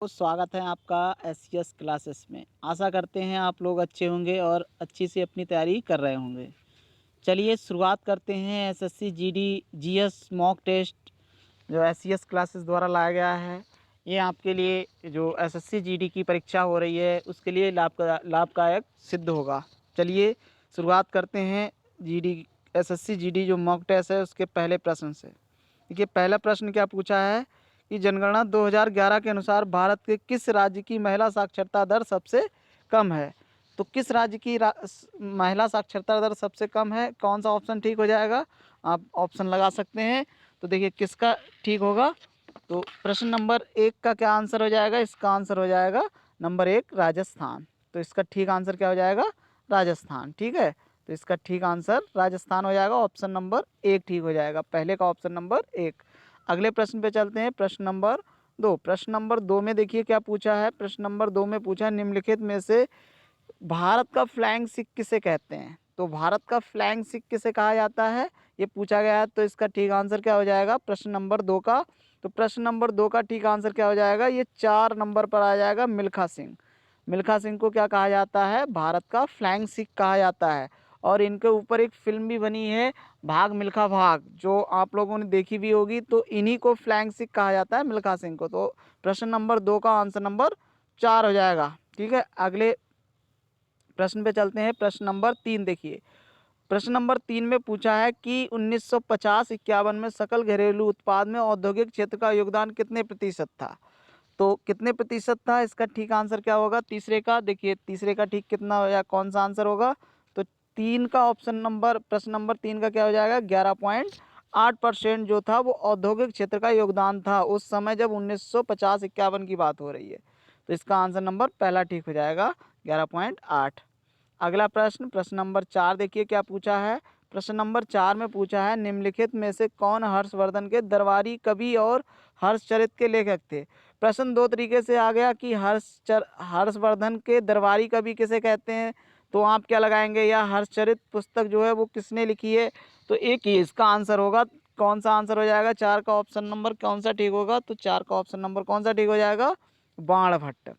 स्वागत है आपका एससीएस क्लासेस में। आशा करते हैं आप लोग अच्छे होंगे और अच्छी से अपनी तैयारी कर रहे होंगे। चलिए शुरुआत करते हैं SSC GD GS mock test जो एससीएस क्लासेस द्वारा लाया गया है। ये आपके लिए जो एसएससी जीडी की परीक्षा हो रही है उसके लिए लाभदायक सिद्ध होगा। चलिए शुरुआत करते हैं जीडी एसएससी जीडी जो मॉक टेस्ट है उसके पहले प्रश्न से। देखिए पहला प्रश्न क्या पूछा है कि जनगणना 2011 के अनुसार भारत के किस राज्य की महिला साक्षरता दर सबसे कम है। तो किस राज्य की महिला साक्षरता दर सबसे कम है, कौन सा ऑप्शन ठीक हो जाएगा, आप ऑप्शन लगा सकते हैं। तो देखिए किसका ठीक होगा। तो प्रश्न नंबर 1 का क्या आंसर हो जाएगा, इसका आंसर हो जाएगा नंबर 1 राजस्थान। तो इसका ठीक आंसर क्या हो जाएगा, राजस्थान। ठीक है, तो इसका ठीक आंसर राजस्थान हो जाएगा। ऑप्शन नंबर 1 ठीक हो जाएगा, पहले का ऑप्शन नंबर 1। अगले प्रश्न पे चलते हैं, प्रश्न नंबर 2। प्रश्न नंबर 2 में देखिए क्या पूछा है। प्रश्न नंबर 2 में पूछा है निम्नलिखित में से भारत का फ्लैग सिख किसे कहते हैं। तो भारत का फ्लैग सिख किसे कहा जाता है, ये पूछा गया है। तो इसका ठीक आंसर क्या हो जाएगा प्रश्न नंबर 2 का। तो प्रश्न नंबर 2 का ठीक आंसर क्या हो जाएगा, ये 4 नंबर पर आ जाएगा, मिल्खा सिंह। मिल्खा सिंह को क्या कहा जाता है, भारत का फ्लैग सिख कहा जाता है। और इनके ऊपर एक फिल्म भी बनी है, भाग मिल्खा भाग, जो आप लोगों ने देखी भी होगी। तो इन्हीं को फ्लैग सिख कहा जाता है, मिल्खा सिंह को। तो प्रश्न नंबर 2 का आंसर नंबर 4 हो जाएगा। ठीक है, अगले प्रश्न पे चलते हैं। प्रश्न नंबर 3 देखिए। प्रश्न नंबर 3 में पूछा है कि 1950-51 में सकल घरेलू उत्पाद में औद्योगिक क्षेत्र का योगदान कितने प्रतिशत था। तो कितने प्रतिशत था, इसका ठीक आंसर क्या होगा, तीसरे का। देखिए तीसरे का ठीक कितना या कौन सा आंसर होगा। तो 3 का ऑप्शन नंबर, प्रश्न नंबर 3 का क्या हो जाएगा, 11.8% जो था वो औद्योगिक क्षेत्र का योगदान था उस समय जब 1950-51 की बात हो रही है। तो इसका आंसर नंबर पहला ठीक हो जाएगा, 11.8। अगला प्रश्न, प्रश्न नंबर 4 देखिए क्या पूछा है। प्रश्न नंबर 4 में पूछा है निम्नलिखित में से कौन हर्षवर्धन के दरबारी कवि और हर्षचरित के लेखक थे। प्रश्न दो तरीके से आ गया कि हर्षवर्धन के दरबारी कवि किसे कहते हैं। तो आप क्या लगाएंगे, या हर्षचरित पुस्तक जो है वो किसने लिखी है। तो एक ही इसका आंसर होगा। कौन सा आंसर हो जाएगा, 4 का ऑप्शन नंबर कौन सा ठीक होगा। तो 4 का ऑप्शन नंबर कौन सा ठीक हो जाएगा, बाणभट्ट।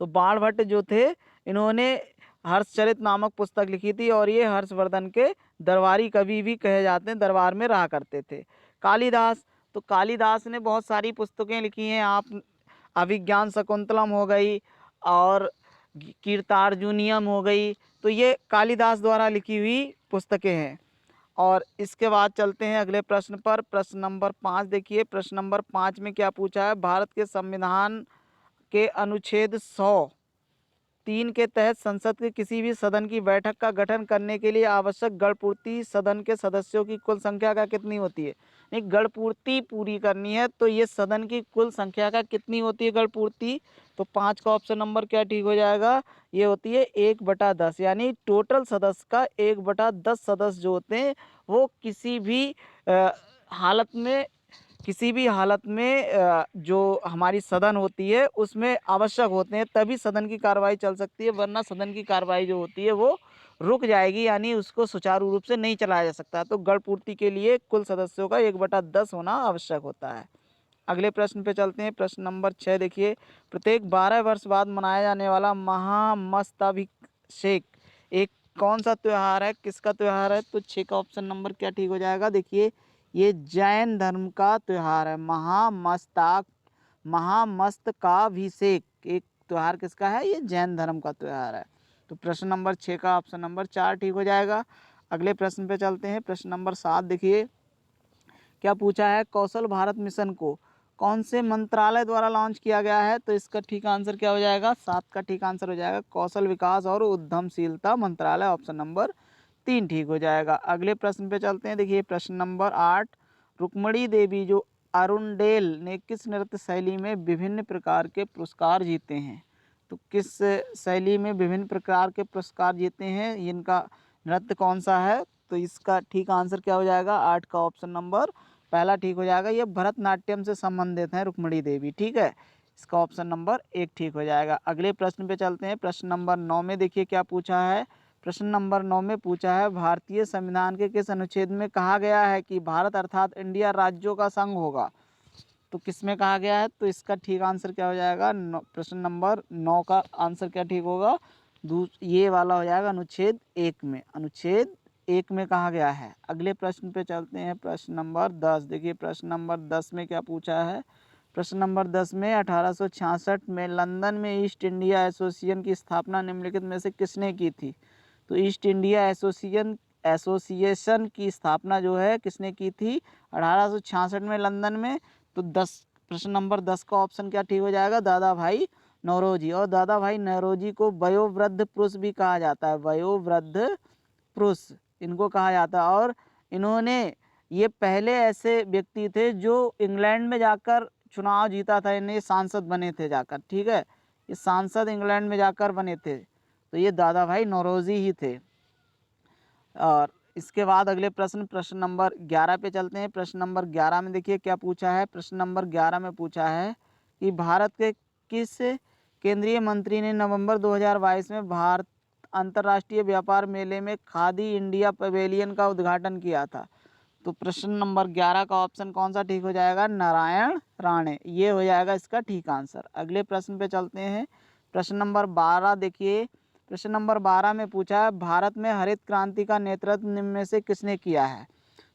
तो बाणभट्ट जो थे इन्होंने हर्षचरित नामक पुस्तक लिखी थी और ये हर्षवर्धन के दरबारी कवि भी कहे जाते हैं, दरबार में रहा करते थे। कालिदास, तो कालिदास ने बहुत सारी पुस्तकें लिखी हैं। आप अभिज्ञान शकुंतलम हो गई और कीर्तार्जुनियम हो गई, तो ये कालिदास द्वारा लिखी हुई पुस्तकें हैं। और इसके बाद चलते हैं अगले प्रश्न पर। प्रश्न नंबर 5 देखिए। प्रश्न नंबर 5 में क्या पूछा है, भारत के संविधान के अनुच्छेद 103 के तहत संसद के किसी भी सदन की बैठक का गठन करने के लिए आवश्यक गणपूर्ति सदन के सदस्यों की कुल संख्या का कितनी होती है। नहीं, गणपूर्ति पूरी करनी है तो ये सदन की कुल संख्या का कितनी होती है गणपूर्ति। तो 5 का ऑप्शन नंबर क्या ठीक हो जाएगा, ये होती है 1/10। यानी टोटल सदस्य का 1/10 सदस्य जो होते हैं वो किसी भी हालत में जो हमारी सदन होती है उसमें आवश्यक होते हैं, तभी सदन की कार्रवाई चल सकती है, वरना सदन की कार्रवाई जो होती है वो रुक जाएगी, यानी उसको सुचारू रूप से नहीं चलाया जा सकता। तो गण पूर्ति के लिए कुल सदस्यों का 1/10 होना आवश्यक होता है। अगले प्रश्न पे चलते हैं। प्रश्न नंबर 6 देखिए। प्रत्येक 12 वर्ष बाद मनाया जाने वाला महामस्ताभिषेक एक कौन सा त्यौहार है, किसका त्यौहार है। तो 6 का ऑप्शन नंबर क्या ठीक हो जाएगा। देखिए ये जैन धर्म का त्यौहार है, महामस्तकाभिषेक एक त्यौहार किसका है, ये जैन धर्म का त्यौहार है। तो प्रश्न नंबर 6 का ऑप्शन नंबर 4 ठीक हो जाएगा। अगले प्रश्न पे चलते हैं। प्रश्न नंबर 7 देखिए क्या पूछा है, कौशल भारत मिशन को कौन से मंत्रालय द्वारा लॉन्च किया गया है। तो इसका ठीक आंसर क्या हो जाएगा, 7 का ठीक आंसर हो जाएगा कौशल विकास और उद्यमशीलता मंत्रालय, ऑप्शन नंबर 3 ठीक हो जाएगा। अगले प्रश्न पे चलते हैं। देखिए प्रश्न नंबर 8, रुक्मणी देवी जो अरुणडेल ने किस नृत्य शैली में विभिन्न प्रकार के पुरस्कार जीते हैं। तो किस शैली में विभिन्न प्रकार के पुरस्कार जीते हैं, इनका नृत्य कौन सा है। तो इसका ठीक आंसर क्या हो जाएगा, 8 का ऑप्शन नंबर पहला ठीक हो जाएगा। ये भरतनाट्यम से संबंधित हैं रुक्मणी देवी। ठीक है, इसका ऑप्शन नंबर 1 ठीक हो जाएगा। अगले प्रश्न पे चलते हैं। प्रश्न नंबर 9 में देखिए क्या पूछा है। प्रश्न नंबर 9 में पूछा है भारतीय संविधान के किस अनुच्छेद में कहा गया है कि भारत अर्थात इंडिया राज्यों का संघ होगा। तो किस में कहा गया है? तो इसका ठीक आंसर क्या हो जाएगा? प्रश्न नंबर 9 का आंसर क्या ठीक होगा? ये वाला हो जाएगा अनुच्छेद 1 में। अनुच्छेद 1 में कहा गया है। अगले प्रश्न पे चलते हैं, प्रश्न नंबर 10। देखिए प्रश्न नंबर 10 में क्या पूछा है? प्रश्न नंबर 10 में 1866 में लंदन में ईस्ट इंडिया एसोसिएशन की स्थापना निम्नलिखित में से किसने की थी? तो ईस्ट इंडिया एसोसिएशन की स्थापना जो है किसने की थी? 1866 में लंदन में। तो 10 प्रश्न नंबर 10 का ऑप्शन क्या ठीक हो जाएगा? दादा भाई नौरोजी। और दादा भाई नौरोजी को वयोवृद्ध पुरुष भी कहा जाता है। वयोवृद्ध पुरुष इनको कहा जाता है। और इन्होंने ये पहले ऐसे व्यक्ति थे जो इंग्लैंड में जाकर चुनाव जीता था, इन्हें सांसद बने थे जाकर। ठीक है, ये सांसद इंग्लैंड में जाकर बने थे। तो ये दादा भाई नौरोजी ही थे। और इसके बाद अगले प्रश्न नंबर 11 पे चलते हैं। प्रश्न नंबर 11 में देखिए क्या पूछा है? प्रश्न नंबर 11 में पूछा है कि भारत के किस केंद्रीय मंत्री ने नवंबर 2022 में भारत अंतर्राष्ट्रीय व्यापार मेले में खादी इंडिया पवेलियन का उद्घाटन किया था? तो प्रश्न नंबर 11 का ऑप्शन कौन सा ठीक हो जाएगा? नारायण राणे, ये हो जाएगा इसका ठीक आंसर। अगले प्रश्न पे चलते हैं। प्रश्न नंबर 12 देखिए, प्रश्न नंबर 12 में पूछा है भारत में हरित क्रांति का नेतृत्व निम्न में से किसने किया है?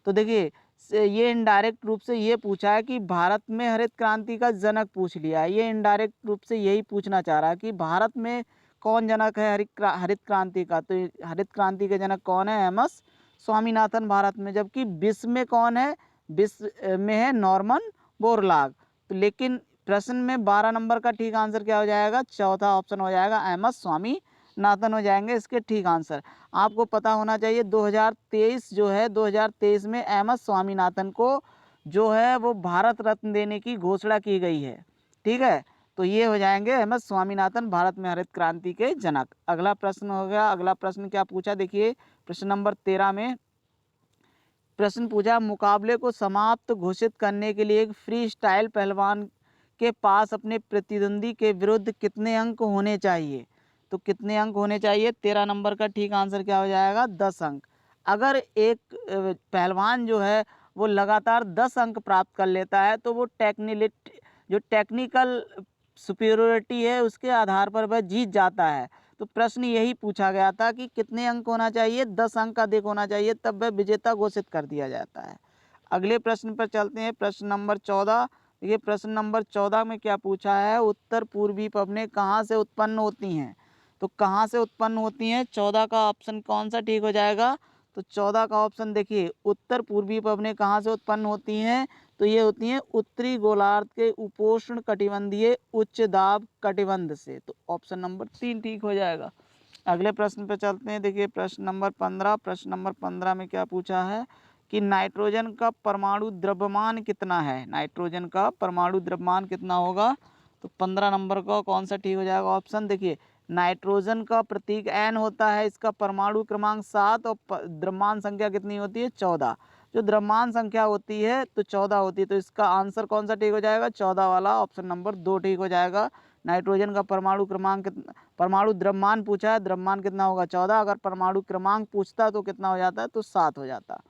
तो देखिए ये इनडायरेक्ट रूप से ये पूछा है कि भारत में हरित क्रांति का जनक पूछ लिया है। ये इनडायरेक्ट रूप से यही पूछना चाह रहा है कि भारत में कौन जनक है हरित क्रांति का? तो हरित क्रांति के जनक कौन है? एमएस स्वामीनाथन भारत में। जबकि विश्व में कौन है? विश्व में है नॉर्मन बोरलॉग। तो लेकिन प्रश्न में 12 नंबर का ठीक आंसर क्या हो जाएगा? चौथा ऑप्शन हो जाएगा, एमएस स्वामीनाथन हो जाएंगे इसके ठीक आंसर। आपको पता होना चाहिए 2023 जो है, 2023 में एमएस स्वामीनाथन को जो है वो भारत रत्न देने की घोषणा की गई है। ठीक है, तो ये हो जाएंगे एमएस स्वामीनाथन भारत में हरित क्रांति के जनक। अगला प्रश्न हो गया। अगला प्रश्न क्या पूछा? देखिए प्रश्न नंबर 13 में प्रश्न पूछा मुकाबले को समाप्त घोषित करने के लिए एक फ्री स्टाइल पहलवान के पास अपने प्रतिद्वंदी के विरुद्ध कितने अंक होने चाहिए? तो कितने अंक होने चाहिए? 13 नंबर का ठीक आंसर क्या हो जाएगा? 10 अंक। अगर एक पहलवान जो है वो लगातार 10 अंक प्राप्त कर लेता है तो वो टेक्निकल सुपीरियरिटी है उसके आधार पर वह जीत जाता है। तो प्रश्न यही पूछा गया था कि कितने अंक होना चाहिए? 10 अंक का अधिक होना चाहिए, तब वह विजेता घोषित कर दिया जाता है। अगले प्रश्न पर चलते हैं, प्रश्न नंबर 14। देखिए प्रश्न नंबर 14 में क्या पूछा है? उत्तर पूर्वी पवनें कहाँ से उत्पन्न होती हैं? तो कहाँ से उत्पन्न होती हैं? 14 का ऑप्शन कौन सा ठीक हो जाएगा? तो 14 का ऑप्शन देखिए, उत्तर पूर्वी पवनें कहाँ से उत्पन्न होती हैं? तो ये होती हैं उत्तरी गोलार्ध के उपोष्ण कटिबंधीय उच्च दाब कटिबंध से। तो ऑप्शन नंबर 3 ठीक हो जाएगा। अगले प्रश्न पे चलते हैं। देखिए प्रश्न नंबर 15। प्रश्न नंबर 15 में क्या पूछा है कि नाइट्रोजन का परमाणु द्रव्यमान कितना है? नाइट्रोजन का परमाणु द्रव्यमान कितना होगा? तो 15 नंबर का कौन सा ठीक हो जाएगा ऑप्शन? देखिए नाइट्रोजन का प्रतीक N होता है, इसका परमाणु क्रमांक 7 और द्रव्यमान संख्या कितनी होती है? 14। जो द्रव्यमान संख्या होती है तो 14 होती है। तो इसका आंसर कौन सा ठीक हो जाएगा? 14 वाला ऑप्शन नंबर 2 ठीक हो जाएगा। नाइट्रोजन का परमाणु क्रमांक कितना, परमाणु द्रव्यमान पूछा है, द्रव्यमान कितना होगा? 14। अगर परमाणु क्रमांक पूछता तो कितना हो जाता है? तो 7 हो जाता।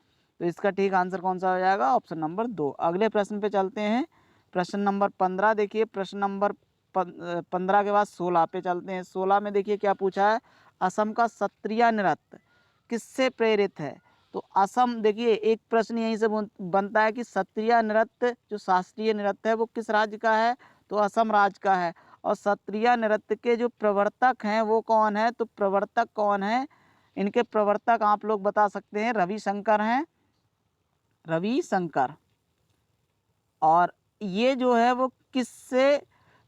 तो इसका ठीक आंसर कौन सा हो जाएगा? Option number 2। अगले प्रश्न पे चलते हैं। प्रश्न नंबर 15 देखिए, प्रश्न नंबर 15 के बाद 16 पे चलते हैं। 16 में देखिए क्या पूछा है? असम का सत्रिया नृत्य किससे प्रेरित है? तो असम देखिए एक प्रश्न यहीं से बनता है कि सत्रिया नृत्य जो शास्त्रीय नृत्य है वो किस राज्य का है? तो असम राज्य का है। और सत्रिया नृत्य के जो प्रवर्तक हैं वो कौन है? तो प्रवर्तक कौन है? इनके प्रवर्तक आप लोग बता सकते हैं, रविशंकर हैं, रविशंकर। और ये जो है वो किससे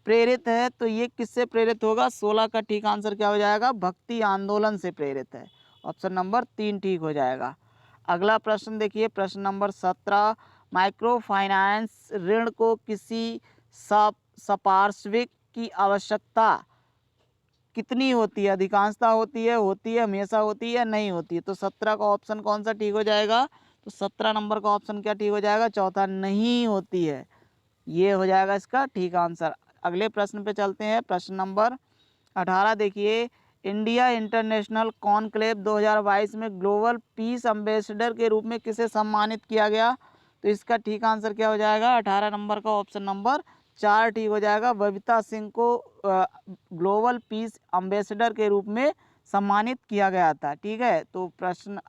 प्रेरित है? तो ये किससे प्रेरित होगा? 16 का ठीक आंसर क्या हो जाएगा? भक्ति आंदोलन से प्रेरित है। ऑप्शन नंबर 3 ठीक हो जाएगा। अगला प्रश्न देखिए, प्रश्न नंबर 17। माइक्रो फाइनेंस ऋण को किसी संपार्श्विक की आवश्यकता कितनी होती है? अधिकांशता होती है, हमेशा होती है, नहीं होती है? तो 17 का ऑप्शन कौन सा ठीक हो जाएगा? तो 17 नंबर का ऑप्शन क्या ठीक हो जाएगा? चौथा, नहीं होती है, ये हो जाएगा इसका ठीक आंसर। अगले प्रश्न पे चलते हैं। प्रश्न नंबर 18 देखिए, इंडिया इंटरनेशनल कॉन्क्लेव 2022 में ग्लोबल पीस एम्बेसडर के रूप में किसे सम्मानित किया गया? तो इसका ठीक आंसर क्या हो जाएगा? 18 नंबर का ऑप्शन नंबर 4 ठीक हो जाएगा। बबीता सिंह को ग्लोबल पीस एम्बेसडर के रूप में सम्मानित किया गया था। ठीक है, तो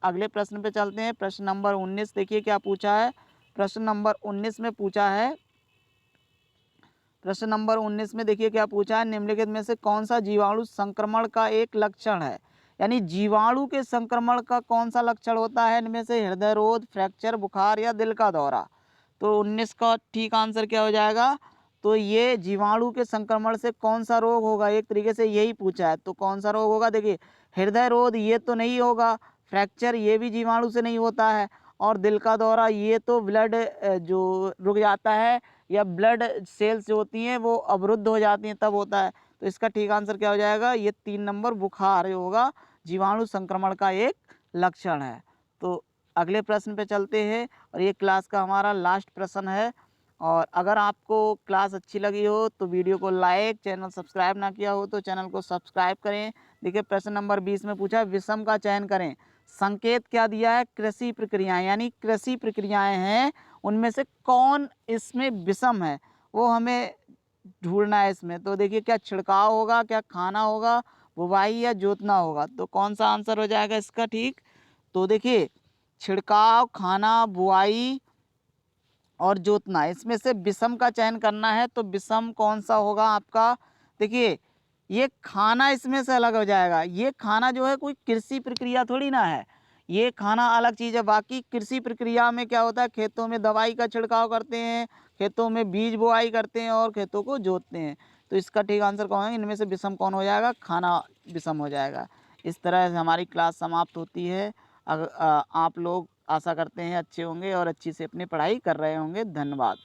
अगले प्रश्न पे चलते हैं। प्रश्न नंबर 19 देखिए क्या पूछा है। प्रश्न नंबर 19 में पूछा है, प्रश्न नंबर 19 में देखिए क्या पूछा है। निम्नलिखित में से कौन सा जीवाणु संक्रमण का एक लक्षण है? यानी जीवाणु के संक्रमण का कौन सा लक्षण होता है? इनमें से हृदय रोग, फ्रैक्चर, बुखार या दिल का दौरा। तो 19 का ठीक आंसर क्या हो जाएगा? तो ये जीवाणु के संक्रमण से कौन सा रोग होगा, एक तरीके से यही पूछा है। तो कौन सा रोग होगा? देखिए, हृदय रोग ये तो नहीं होगा, फ्रैक्चर ये भी जीवाणु से नहीं होता है, और दिल का दौरा ये तो ब्लड जो रुक जाता है या ब्लड सेल्स जो होती हैं वो अवरुद्ध हो जाती हैं तब होता है। तो इसका ठीक आंसर क्या हो जाएगा? ये 3 नंबर बुखार जो होगा जीवाणु संक्रमण का एक लक्षण है। तो अगले प्रश्न पे चलते हैं, और ये क्लास का हमारा लास्ट प्रश्न है। और अगर आपको क्लास अच्छी लगी हो तो वीडियो को लाइक, चैनल सब्सक्राइब ना किया हो तो चैनल को सब्सक्राइब करें। देखिए प्रश्न नंबर 20 में पूछा विषम का चयन करें। संकेत क्या दिया है? कृषि प्रक्रियाएं, यानी कृषि प्रक्रियाएं हैं, उनमें से कौन इसमें विषम है वो हमें ढूंढना है इसमें। तो देखिए क्या छिड़काव होगा, क्या खाना होगा, बुवाई या जोतना होगा। तो कौन सा आंसर हो जाएगा इसका ठीक? तो देखिए छिड़काव, खाना, बुआई और जोतना, इसमें से विषम का चयन करना है। तो विषम कौन सा होगा आपका? देखिए ये खाना इसमें से अलग हो जाएगा। ये खाना जो है कोई कृषि प्रक्रिया थोड़ी ना है, ये खाना अलग चीज़ है। बाकी कृषि प्रक्रिया में क्या होता है? खेतों में दवाई का छिड़काव करते हैं, खेतों में बीज बुआई करते हैं और खेतों को जोतते हैं। तो इसका ठीक आंसर कौन है? इनमें से विषम कौन हो जाएगा? खाना विषम हो जाएगा। इस तरह से हमारी क्लास समाप्त होती है। आप लोग आशा करते हैं अच्छे होंगे और अच्छी से अपनी पढ़ाई कर रहे होंगे। धन्यवाद।